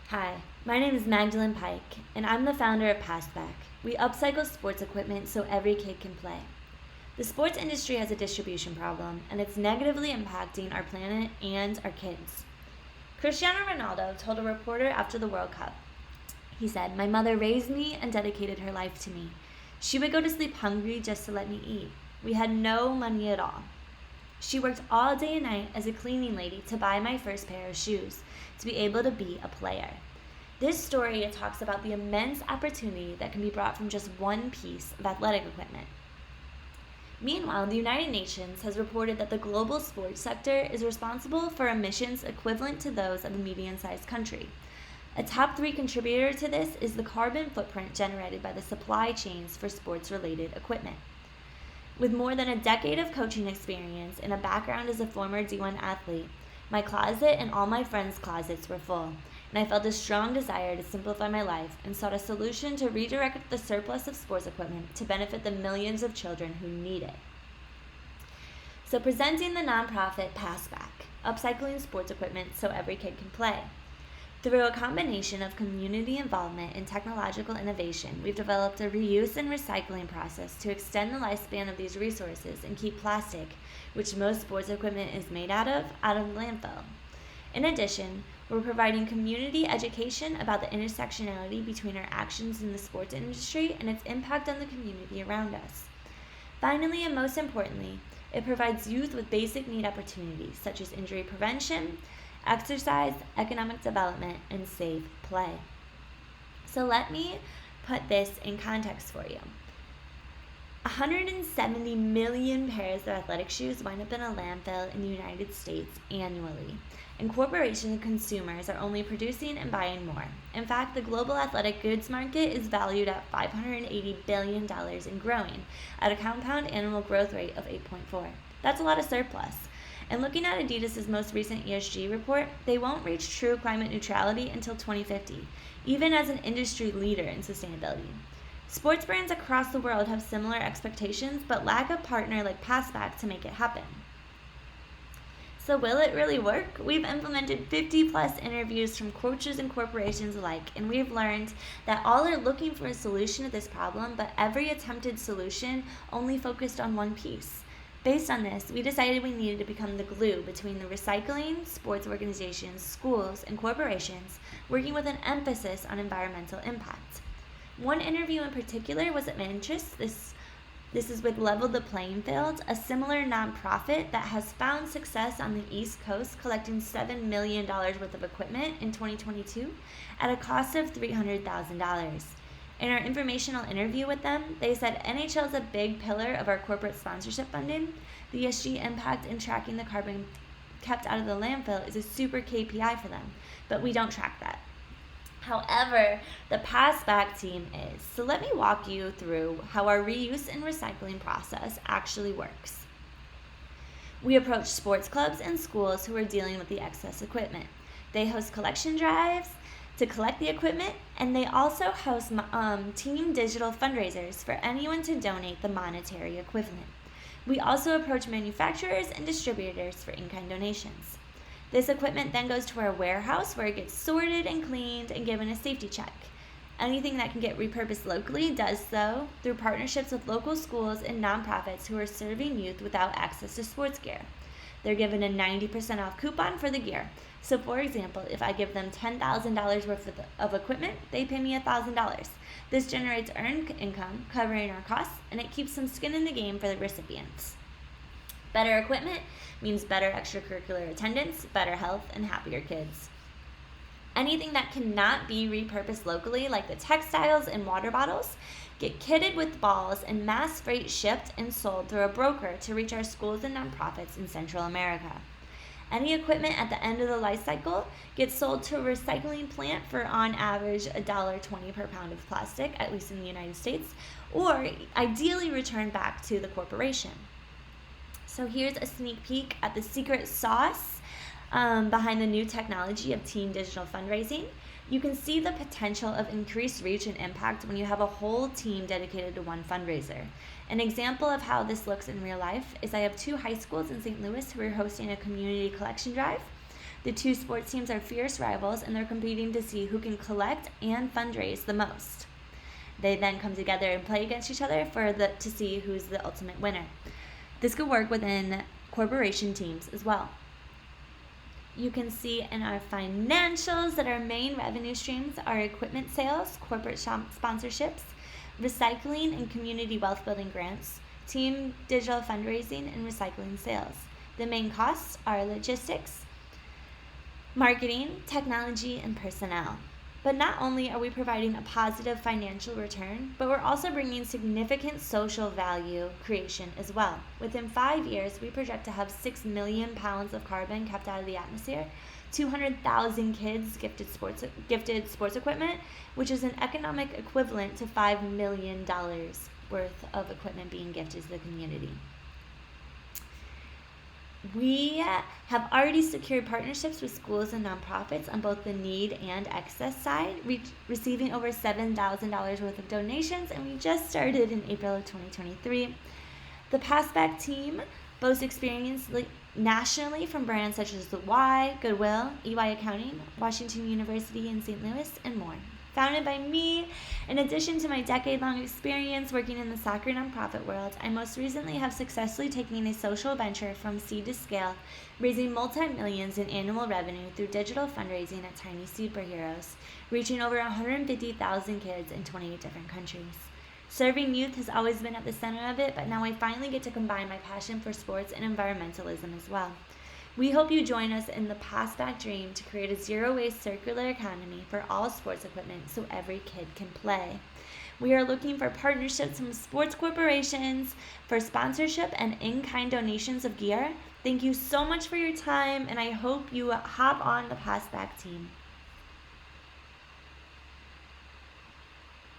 Hi, my name is Magdalene Pike, and I'm the founder of Passback. We upcycle sports equipment so every kid can play. The sports industry has a distribution problem, and it's negatively impacting our planet and our kids. Cristiano Ronaldo told a reporter after the World Cup, he said, "My mother raised me and dedicated her life to me. She would go to sleep hungry just to let me eat. We had no money at all. She worked all day and night as a cleaning lady to buy my first pair of shoes, to be able to be a player." This story talks about the immense opportunity that can be brought from just one piece of athletic equipment. Meanwhile, the United Nations has reported that the global sports sector is responsible for emissions equivalent to those of a medium-sized country. A top 3 contributor to this is the carbon footprint generated by the supply chains for sports-related equipment. With more than a decade of coaching experience and a background as a former D1 athlete, my closet and all my friends' closets were full, and I felt a strong desire to simplify my life and sought a solution to redirect the surplus of sports equipment to benefit the millions of children who need it. So presenting the nonprofit Passback, upcycling sports equipment so every kid can play. Through a combination of community involvement and technological innovation, we've developed a reuse and recycling process to extend the lifespan of these resources and keep plastic, which most sports equipment is made out of landfill. In addition, we're providing community education about the intersectionality between our actions in the sports industry and its impact on the community around us. Finally, and most importantly, it provides youth with basic need opportunities such as injury prevention, exercise, economic development, and safe play. So let me put this in context for you. 170 million pairs of athletic shoes wind up in a landfill in the United States annually, and corporations and consumers are only producing and buying more. In fact, the global athletic goods market is valued at $580 billion and growing at a compound annual growth rate of 8.4. That's a lot of surplus. And looking at Adidas' most recent ESG report, they won't reach true climate neutrality until 2050, even as an industry leader in sustainability. Sports brands across the world have similar expectations, but lack a partner like Passback to make it happen. So will it really work? We've implemented 50 plus interviews from coaches and corporations alike, and we've learned that all are looking for a solution to this problem, but every attempted solution only focused on one piece. Based on this, we decided we needed to become the glue between the recycling, sports organizations, schools, and corporations, working with an emphasis on environmental impact. One interview in particular was of interest. This is with Level the Playing Field, a similar nonprofit that has found success on the East Coast, collecting $7 million worth of equipment in 2022 at a cost of $300,000. In our informational interview with them, they said NHL is a big pillar of our corporate sponsorship funding. The ESG impact in tracking the carbon kept out of the landfill is a super KPI for them, but we don't track that. However, the Passback team is. So let me walk you through how our reuse and recycling process actually works. We approach sports clubs and schools who are dealing with the excess equipment. They host collection drives to collect the equipment, and they also host team digital fundraisers for anyone to donate the monetary equivalent. We also approach manufacturers and distributors for in-kind donations. This equipment then goes to our warehouse where it gets sorted and cleaned and given a safety check. Anything that can get repurposed locally does so through partnerships with local schools and nonprofits who are serving youth without access to sports gear. They're given a 90% off coupon for the gear. So for example, if I give them $10,000 worth of equipment, they pay me $1,000. This generates earned income, covering our costs, and it keeps some skin in the game for the recipients. Better equipment means better extracurricular attendance, better health, and happier kids. Anything that cannot be repurposed locally, like the textiles and water bottles, get kitted with balls and mass freight shipped and sold through a broker to reach our schools and nonprofits in Central America. Any equipment at the end of the life cycle gets sold to a recycling plant for on average $1.20 per pound of plastic, at least in the United States, or ideally returned back to the corporation. So here's a sneak peek at the secret sauce behind the new technology of team digital fundraising. You can see the potential of increased reach and impact when you have a whole team dedicated to one fundraiser. An example of how this looks in real life is I have 2 high schools in St. Louis who are hosting a community collection drive. The two sports teams are fierce rivals, and they're competing to see who can collect and fundraise the most. They then come together and play against each other to see who's the ultimate winner. This could work within corporation teams as well. You can see in our financials that our main revenue streams are equipment sales, corporate sponsorships, recycling and community wealth building grants, team digital fundraising, and recycling sales. The main costs are logistics, marketing, technology, and personnel. But not only are we providing a positive financial return, but we're also bringing significant social value creation as well. Within 5 years, we project to have 6 million pounds of carbon kept out of the atmosphere, 200,000 kids gifted sports equipment, which is an economic equivalent to $5 million worth of equipment being gifted to the community. We have already secured partnerships with schools and nonprofits on both the need and excess side, receiving over $7,000 worth of donations, and we just started in April of 2023. The Passback team boasts experience nationally from brands such as the Y, Goodwill, EY Accounting, Washington University in St. Louis, and more. Founded by me, in addition to my decade-long experience working in the soccer nonprofit world, I most recently have successfully taken a social venture from seed to scale, raising multi-millions in annual revenue through digital fundraising at Tiny Superheroes, reaching over 150,000 kids in 28 different countries. Serving youth has always been at the center of it, but now I finally get to combine my passion for sports and environmentalism as well. We hope you join us in the Passback dream to create a zero-waste circular economy for all sports equipment so every kid can play. We are looking for partnerships from sports corporations for sponsorship and in-kind donations of gear. Thank you so much for your time, and I hope you hop on the Passback team.